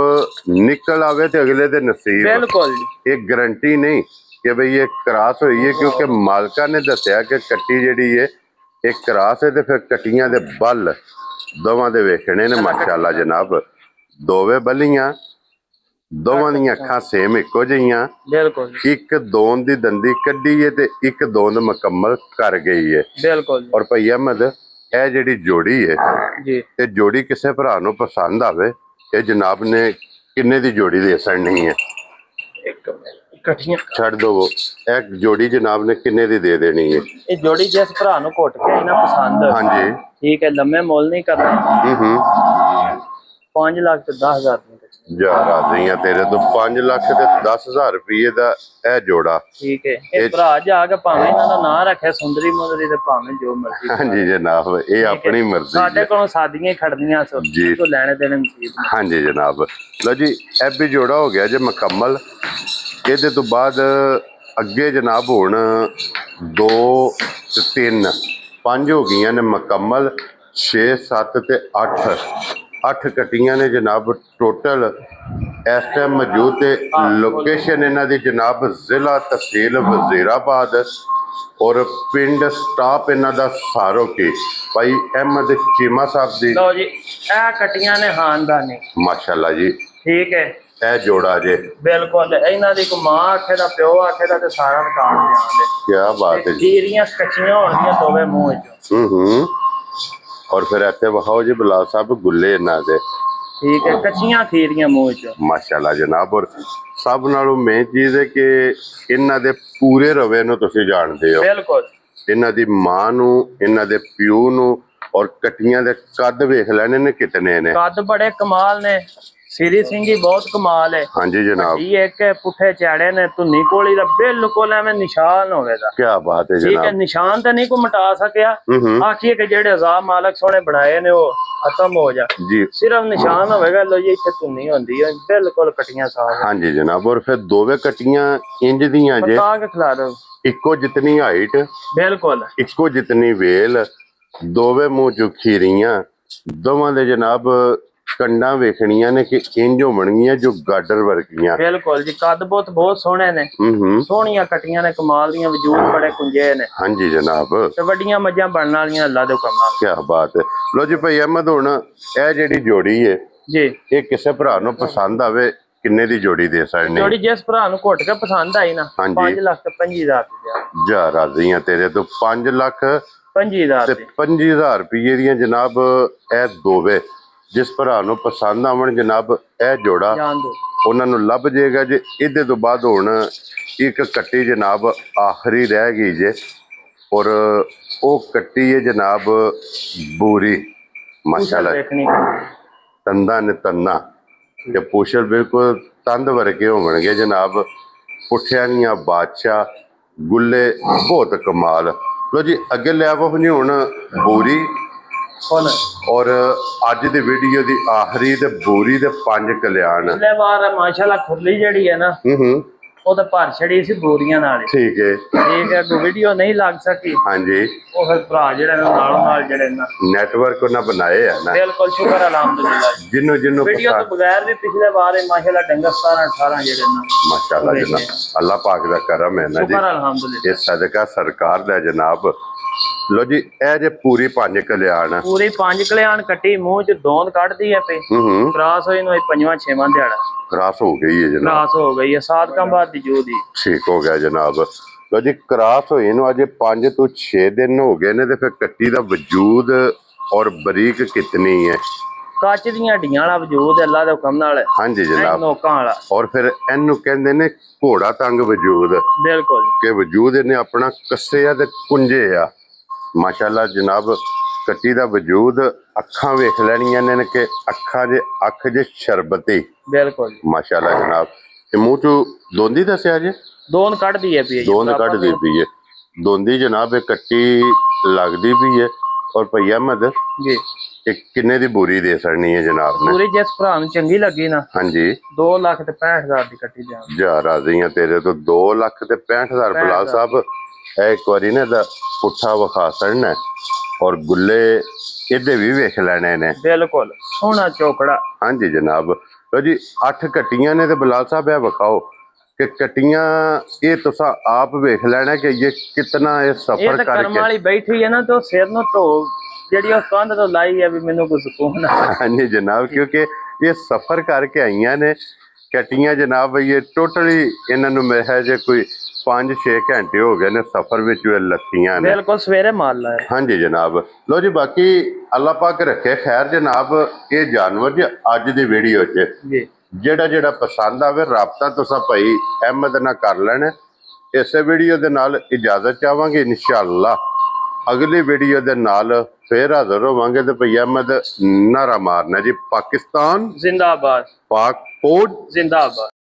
ਨਿਕਲ ਆਵੇ ਤੇ ਅਗਲੇ ਦੇ ਨਸੀਬ। ਬਿਲਕੁਲ, ਇਹ ਗਰੰਟੀ ਨਹੀਂ ਕਿ ਬਈ ਇਹ ਕ੍ਰਾਸ ਹੋਈ ਹੈ, ਕਿਉਂਕਿ ਮਾਲਕਾਂ ਨੇ ਦੱਸਿਆ ਕਿ ਕੱਟੀ ਜਿਹੜੀ ਹੈ ਇਹ ਕ੍ਰਾਸ ਹੈ। ਤੇ ਫਿਰ ਕੱਟੀਆਂ ਦੇ ਬਲ ਦੋਵਾਂ ਦੇ ਵੇਖਣੇ ਨੇ ਮਾਸ਼ਾਅੱਲਾ ਜਨਾਬ। ਦੋਵੇਂ ਬਲੀਆਂ ਦੋਵਾਂ ਦੀਆਂ ਅੱਖਾਂ ਸੇਮ ਇੱਕੋ ਜਿਹੀਆਂ, ਬਿਲਕੁਲ ਜੀ, ਇੱਕ ਦੋਨ ਦੀ ਦੰਦੀ ਕੱਢੀ ਹੈ ਤੇ ਇੱਕ ਦੋਨ ਮੁਕੰਮਲ ਕਰ ਗਈ ਹੈ। ਬਿਲਕੁਲ ਜੀ। ਔਰ ਭਾਈ ਅਹਿਮਦ ਇਹ ਜਿਹੜੀ ਜੋੜੀ ਹੈ ਜੀ ਇਹ ਜੋੜੀ ਕਿਸੇ ਭਰਾ ਨੂੰ ਪਸੰਦ ਆਵੇ, ਇਹ ਜਨਾਬ ਨੇ ਕਿੰਨੇ ਦੀ ਜੋੜੀ ਦੇ ਸਕਣੀ ਹੈ? ਇੱਕ ਮਿੰਟ ਇਕੱਠੀਆਂ ਛੱਡ ਦੋ, ਇਹ ਜੋੜੀ ਜਨਾਬ ਨੇ ਕਿੰਨੇ ਦੀ ਦੇ ਦੇਣੀ ਹੈ? ਇਹ ਜੋੜੀ ਜਿਸ ਭਰਾ ਨੂੰ ਘੁੱਟ ਕੇ ਨਾ ਪਸੰਦ, ਹਾਂਜੀ ਠੀਕ ਹੈ, ਲੰਮੇ ਮੁੱਲ ਨਹੀਂ ਕਰਨਾ। 5 ਲੱਖ ਤੇ 10,000 ਦੀ ਜਾ ਰਾਜ਼ੀਆਂ ਤੇਰੇ ਤੋਂ 5 ਲੱਖ ਤੇ 10,000 ਰੁਪਏ ਦਾ ਇਹ ਜੋੜਾ। ਠੀਕ ਹੈ, ਇਹ ਭਰਾ ਜਾ ਕੇ ਭਾਵੇਂ ਇਹਨਾਂ ਦਾ ਨਾਂ ਰੱਖਿਆ ਸੁੰਦਰੀ ਮੁੰਦਰੀ ਤੇ ਭਾਵੇਂ ਜੋ ਮਰਜ਼ੀ। ਹਾਂਜੀ ਜਨਾਬ, ਇਹ ਆਪਣੀ ਮਰਜ਼ੀ ਸਾਡੇ ਕੋਲੋਂ ਸਾਦੀਆਂ ਹੀ ਖੜਦੀਆਂ ਜੀ, ਤੋਂ ਲੈਣੇ ਦੇਣੇ ਨਸੀਬ ਨੇ। ਹਾਂਜੀ ਜਨਾਬ। ਲਓ ਜੀ ਇਹ ਵੀ ਜੋੜਾ ਹੋ ਗਿਆ ਜੇ ਮੁਕੰਮਲ। ਇਹਦੇ ਤੋਂ ਬਾਅਦ ਅੱਗੇ ਜਨਾਬ ਹੁਣ 2 ਤੇ 3 5 ਹੋ ਗਈਆਂ ਨੇ ਮੁਕੰਮਲ, 6 7 ਤੇ 8 ਕੱਟੀਆਂ ਨੇ ਜਨਾਬ ਟੋਟਲ ਇਸ ਟਾਈਮ ਮੌਜੂਦ। ਤੇ ਲੋਕੇਸ਼ਨ ਇਹਨਾਂ ਦੀ ਜਨਾਬ ਜ਼ਿਲ੍ਹਾ ਤਹਿਸੀਲ ਵਜ਼ੀਰਾਬਾਦ ਔਰ ਪਿੰਡ ਸਟਾਪ ਇਹਨਾਂ ਦਾ ਸਾਰੋਕੀ। ਭਾਈ ਅਹਿਮਦ ਚੀਮਾ ਸਾਹਿਬ ਦੀ। ਲਓ ਜੀ ਇਹ ਕੱਟੀਆਂ ਨੇ ਖਾਨਦਾਨੀ, ਮਾਸ਼ਾਅੱਲਾ ਜੀ। ਠੀਕ ਹੈ, ਇਹ ਜੋੜਾ ਜੇ ਬਿਲਕੁਲ ਇਹਨਾਂ ਦੀ ਕੋ ਮਾਂ ਆਖੇ ਦਾ ਪਿਓ ਆਖੇ ਦਾ ਤੇ ਸਾਰਾ ਰਿਕਾਰਡ ਲਿਆਉਂਦੇ। ਕੀ ਬਾਤ ਹੈ ਜੀ। ਖੀਰੀਆਂ ਕੱਚੀਆਂ ਹੋਣਗੀਆਂ ਦੋਵੇਂ ਮੂੰਹ ਚੋਂ। ਔਰ ਫਿਰ ਇੱਥੇ ਵਿਖਾਓ ਜੀ ਬਲਾਲ ਸਾਹਿਬ ਗੁੱਲੇ ਇਹਨਾਂ ਦੇ, ਠੀਕ ਹੈ, ਕੱਚੀਆਂ ਖੀਰੀਆਂ ਮੂੰਹ ਚੋਂ, ਮਾਸ਼ਾਅੱਲਾ ਜਨਾਬ। ਔਰ ਸਭ ਨਾਲੋਂ ਮੇਨ ਚੀਜ਼ ਹੈ ਕਿ ਇਹਨਾਂ ਦੇ ਪੂਰੇ ਰਵੇ ਨੂੰ ਤੁਸੀਂ ਜਾਣਦੇ ਹੋ, ਬਿਲਕੁਲ ਇਹਨਾਂ ਦੀ ਮਾਂ ਨੂੰ, ਇਹਨਾਂ ਦੇ ਪਿਓ ਨੂੰ। ਔਰ ਕੱਟੀਆਂ ਦੇ ਕੱਦ ਵੇਖ ਲੈਣੇ ਨੇ ਕਿਤਨੇ ਨੇ, ਕੱਦ ਬੜੇ ਕਮਾਲ ਨੇ, ਸਿਰੀ ਸਿੰਘੀ ਬਹੁਤ ਕਮਾਲ ਹੈ। ਹਾਂਜੀ ਜਨਾਬ, ਇਹ ਇੱਕ ਪੁੱਠੇ ਚਾੜੇ ਨੇ, ਧੁੰਨੀ ਕੋਲੀ ਦਾ ਬਿਲਕੁਲ ਐਵੇਂ ਨਿਸ਼ਾਨ ਹੋਵੇਗਾ। ਕੀ ਬਾਤ ਹੈ ਠੀਕ ਹੈ, ਜਨਾਬ। ਨਿਸ਼ਾਨ ਤਾਂ ਨਹੀਂ ਕੋ ਮਿਟਾ ਸਕਿਆ, ਆਖੀਏ ਕਿ ਜਿਹੜੇ ਅਜ਼ਾਬ ਮਾਲਕ ਸੋਹਣੇ ਬਣਾਏ ਨੇ ਉਹ ਖਤਮ ਹੋ ਜਾ ਜੀ, ਸਿਰਫ ਨਿਸ਼ਾਨ ਹੋਵੇਗਾ। ਲੋ ਜੀ ਇੱਥੇ ਧੁੰਨੀ ਹੁੰਦੀ ਹੈ, ਬਿਲਕੁਲ ਕੱਟੀਆਂ ਸਾਫ। ਹਾਂਜੀ ਜਨਾਬ। ਔਰ ਫਿਰ ਦੋਵੇਂ ਕੱਟੀਆਂ ਇੰਜ ਦੀਆਂ ਜੇ, ਬਤਾ ਕੇ ਖਿਲਾ ਦੋ, ਇੱਕੋ ਜਿਤਨੀ ਹਾਈਟ, ਬਿਲਕੁਲ ਇੱਕੋ ਜਿਤਨੀ ਵੇਲ, ਦੋਵੇਂ ਮੂੰਹ ਚੋਂ ਖੀਰੀਆਂ, ਦੋਵਾਂ ਦੇ ਜਨਾਬ ਕੰਡਾਂ ਵੇਖਣੀਆਂ ਨੇ ਕਿ ਇੰਜ ਹੋਣਗੀਆਂ ਜੋ ਗਾਡਰ ਵਰਗੀਆਂ। ਬਿਲਕੁਲ ਜੀ, ਕੱਦ ਬਹੁਤ ਸੋਹਣੇ ਨੇ, ਸੋਹਣੀਆਂ ਕੱਟੀਆਂ ਨੇ, ਕਮਾਲ ਦੀਆਂ, ਵਜੂਦ ਬੜੇ ਕੁੰਜੇ ਨੇ। ਹਾਂਜੀ ਜਨਾਬ, ਤੇ ਵੱਡੀਆਂ ਮੱਝਾਂ ਬਣਨ ਵਾਲੀਆਂ ਅੱਲਾ ਦੇ ਹੁਕਮ ਨਾਲ। ਕੀ ਬਾਤ ਹੈ। ਲੋ ਜੀ ਭਾਈ ਅਹਿਮਦ ਹੁਣ ਇਹ ਜਿਹੜੀ ਜੋੜੀ ਹੈ ਜੀ, ਇਹ ਕਿਸੇ ਭਰਾ ਨੂੰ ਪਸੰਦ ਆਵੇ ਕਿੰਨੇ ਦੀ ਜੋੜੀ ਦੇ ਸਕਦੇ? ਜੋੜੀ ਜਿਸ ਭਰਾ ਨੂੰ ਘੁੱਟ ਕੇ ਪਸੰਦ ਆਈ ਨਾ, 5 ਲੱਖ ਤੇ 25,000 ਦੀ ਜਾ ਰਾਜ਼ੀਆਂ ਤੇਰੇ ਤੋਂ 5 ਲੱਖ 25,000 ਤੇ 25,000 ਰੁਪਏ ਦੀਆਂ ਜਨਾਬ ਇਹ ਦੋਵੇਂ। ਜਿਸ ਭਰਾ ਨੂੰ ਪਸੰਦ ਆਵਣ ਜਨਾਬ ਇਹ ਜੋੜਾ ਜਾਣ ਦੋ, ਉਹਨਾਂ ਨੂੰ ਲੱਭ ਜਾਏਗਾ ਜੇ। ਇਹਦੇ ਤੋਂ ਬਾਅਦ ਹੁਣ ਇੱਕ ਕੱਟੀ ਜਨਾਬ ਆਖਰੀ ਰਹਿ ਗਈ ਜੇ, ਔਰ ਉਹ ਕੱਟੀ ਹੈ ਜਨਾਬ ਬੂਰੀ, ਮਾਸ਼ਾਅੱਲਾ। ਦੇਖਣੀ ਤੰਦਾਂ ਨੇ ਤੰਨਾ ਤੇ ਪੁੱਛਲ ਬਿਲਕੁਲ ਤੰਦ ਵਰਗੇ ਹੋਣਗੇ ਜਨਾਬ, ਪੁੱਠਿਆਂ ਦੀਆਂ ਬਾਦਸ਼ਾਹ, ਗੁੱਲੇ ਬਹੁਤ ਕਮਾਲ। ਲੋ ਜੀ ਅੱਗੇ ਲੈ ਆਵੋ ਜੀ ਹੁਣ ਬੂਰੀ। ਔਰ ਅੱਜ ਦੀ ਵੀਡੀਓ ਦੀ ਆਖਰੀ ਤੇ ਬੂਰੀ ਦੇ 5 ਕਲਿਆਣ। ਪਿਛਲੇ ਵਾਰ ਮਾਸ਼ਾਅੱਲਾ ਖੁਰਲੀ ਜਿਹੜੀ ਹੈ ਨਾ, ਉਹ ਤਾਂ ਭਰ ਛੜੀ ਸੀ ਬੋਰੀਆਂ ਨਾਲ। ਠੀਕ ਹੈ, ਠੀਕ ਹੈ, ਕੋਈ ਵੀਡੀਓ ਨਹੀਂ ਲੱਗ ਸਕੀ। ਹਾਂਜੀ, ਉਹ ਫਿਰ ਭਰਾ ਜਿਹੜੇ ਨਾਲੋਂ ਨਾਲ ਜਿਹੜੇ ਨਾ ਨੈਟਵਰਕ ਉਹਨਾਂ ਬਣਾਏ ਆ ਨਾ। ਬਿਲਕੁਲ ਸ਼ੁਕਰ ਅਲਹਮਦੁਲਿਲਾ। ਜਿਹਨੂੰ ਵੀਡੀਓ ਤੋਂ ਬਗੈਰ ਵੀ ਪਿਛਲੇ ਵਾਰ ਮਾਸ਼ਾਅੱਲਾ ਡੰਗਰ 17-18 ਜਿਹੜੇ ਨਾ, ਮਾਸ਼ਾਅੱਲਾ ਜਨਾਬ, ਅੱਲਾਹ ਪਾਕ ਦਾ ਕਰਮ ਹੈ ਨਾ ਜੀ। ਸ਼ੁਕਰ ਅਲਹਮਦੁਲਿਲਾ, ਇਹ ਸਦਕਾ ਸਰਕਾਰ ਦਾ ਜਨਾਬ। ਲੋ ਜੀ ਇਹ ਜੇ ਪੂਰੀ 5 ਕਲਿਆਣ, ਪੂਰੀ 5 ਕਲਿਆਣ ਕੱਟੀ, ਮੂੰਹ ਚ ਦੋਂਦ ਕੱਢਦੀ ਹੈ ਪਈ। ਕਰਾਸ ਹੋਈ ਨੂੰ 5ਵਾਂ-6ਵਾਂ ਦਿਹਾੜਾ ਕਰਾਸ ਹੋ ਗਈ ਹੈ ਜਨਾਬ, ਕਰਾਸ ਹੋ ਗਈ ਹੈ, 7 ਕੰਮ ਬਾਅਦ ਦੀ ਜੋ ਦੀ ਠੀਕ ਹੋ ਗਿਆ ਜਨਾਬ। ਲੋ ਜੀ ਕਰਾਸ ਹੋਈ ਨੂੰ ਅਜੇ 5 ਤੋਂ 6 ਦਿਨ ਹੋ ਗਏ ਨੇ ਤੇ ਫਿਰ ਕੱਟੀ ਦਾ ਵਜੂਦ ਔਰ ਬਰੀਕ ਕਿਤਨੀ ਹੈ, ਕੱਚ ਦੀਆਂ ਹੱਡੀਆਂ ਵਾਲਾ ਵਜੂਦ ਅੱਲਾ ਦੇ ਹੁਕਮ ਨਾਲ। ਹਾਂਜੀ ਜਨਾਬ। ਨੋਕਾਂ ਵਾਲਾ। ਔਰ ਫਿਰ ਇਹਨੂੰ ਕਹਿੰਦੇ ਨੇ ਘੋੜਾ ਤੰਗ ਵਜੂਦ, ਬਿਲਕੁਲ ਕਿ ਵਜੂਦ ਇਹਨੇ ਆਪਣਾ ਕੱਸੇ ਆ ਤੇ ਕੁੰਝੇ ਆ। ਮਾਸ਼ਾਅੱਲਾ ਜਨਾਬ, ਕੱਟੀ ਦਾ ਵਜੂਦ, ਅੱਖਾਂ ਵੇਖ ਲੈਣੀਆਂ ਨੇ ਕਿ ਅੱਖ ਜੇ ਸ਼ਰਬਤੀ, ਬਿਲਕੁਲ ਮਾਸ਼ਾਅੱਲਾ ਜਨਾਬ। ਤੇ ਮੂੰਹ ਚੋਂ ਦੋਂਦੀ ਦੱਸਿਆ ਜੇ, ਦੋਂਦ ਕੱਢਦੀ ਹੈ ਪਈ, ਦੋਂਦ ਕੱਢਦੀ ਪਈ ਹੈ, ਦੋਂਦੀ ਜਨਾਬ। ਇਹ ਕੱਟੀ ਲੱਗਦੀ ਵੀ ਹੈ। ਔਰ ਭਈ ਅਹਿਮਦ ਜੀ ਇਹ ਕਿੰਨੇ ਦੀ ਬੋਰੀ ਦੇ ਸਕਣੀ ਹੈ ਜਨਾਬ ਨੇ? ਪੂਰੀ ਜਿਸ ਭਰਾ ਨੂੰ ਚੰਗੀ ਲੱਗੀ ਨਾ, ਹਾਂਜੀ, 2 ਲੱਖ ਤੇ 65,000 ਦੀ ਕੱਟੀ ਦਿਆਂ। ਜਾ ਰਾਜ਼ੀਆਂ ਤੇਰੇ ਤੋਂ 2 ਲੱਖ ਤੇ 65,000। ਬਲਾਲ ਸਾਹਿਬ ਇਹ ਇੱਕ ਵਾਰੀ ਨਾ ਦਾ ਪੁੱਠਾ ਵਿਖਾ ਸੜਨਾ ਔਰ ਗੁੱਲੇ ਇਹਦੇ ਵੀ ਵੇਖ ਲੈਣੇ ਨੇ। ਬਿਲਕੁਲ ਸੋਹਣਾ ਚੋਕੜਾ। ਹਾਂਜੀ ਜਨਾਬ। ਲੋ ਜੀ 8 ਕੱਟੀਆਂ ਨੇ ਤੇ ਬਲਾਲ ਸਾਹਿਬ ਇਹ ਵਿਖਾਓ ਕਿ ਕੱਟੀਆਂ ਇਹ ਤੁਸੀਂ ਆਪ ਵੇਖ ਲੈਣਾ ਕਿ ਇਹ ਕਿਤਨਾ ਇਹ ਸਫਰ ਇਹ ਤਾਂ ਕਰਮ ਕਰਕੇ। ਵਾਲੀ ਬੈਠੀ ਹੈ ਨਾ, ਤੇ ਸਿਰ ਨੂੰ ਧੋ ਜਿਹੜੀ ਉਹ ਕੰਧ ਤੋਂ ਲਾਈ ਹੈ ਵੀ ਮੈਨੂੰ ਕੋਈ ਸਕੂਨ ਆ। ਹਾਂਜੀ ਜਨਾਬ, ਕਿਉਂਕਿ ਇਹ ਸਫਰ ਕਰਕੇ ਆਈਆਂ ਨੇ ਕਟੀਆਂ ਜਨਾਬ ਬਈ ਇਹ ਟੋਟਲੀ ਇਹਨਾਂ ਨੂੰ ਮਿਲਿਆ ਜੇ ਕੋਈ 5-6 ਘੰਟੇ ਹੋ ਗਏ ਨੇ ਸਫ਼ਰ ਵਿੱਚ ਇਹ ਲੱਤੀਆਂ ਨੇ। ਬਿਲਕੁਲ ਸਵੇਰੇ ਮਾਲ ਲਾਇਆ। ਹਾਂਜੀ ਜਨਾਬ। ਲੋ ਜੀ ਬਾਕੀ ਅੱਲਾਹ ਪਾਕ ਰੱਖੇ ਖੈਰ ਜਨਾਬ। ਇਹ ਜਾਨਵਰ ਜੀ ਅੱਜ ਦੀ ਵੀਡੀਓ 'ਚ ਜੀ ਜਿਹੜਾ ਪਸੰਦ ਆਵੇ ਰਾਬਤਾ ਤੁਸੀਂ ਭਾਈ ਅਹਿਮਦ ਨਾਲ ਕਰ ਲੈਣਾ। ਇਸੇ ਵੀਡੀਓ ਦੇ ਨਾਲ ਇਜਾਜ਼ਤ ਚਾਹਾਂਗੇ। ਇਨਸ਼ਾਅੱਲਾ ਅਗਲੀ ਵੀਡੀਓ ਦੇ ਨਾਲ ਫੇਰ ਹਾਜ਼ਰ ਹੋਵਾਂਗੇ ਤੇ ਭਾਈ ਅਹਿਮਦ ਨਾਰਾ ਮਾਰਨਾ ਜੀ। ਪਾਕਿਸਤਾਨ जिंदाबाद, पाक फौज जिंदाबाद।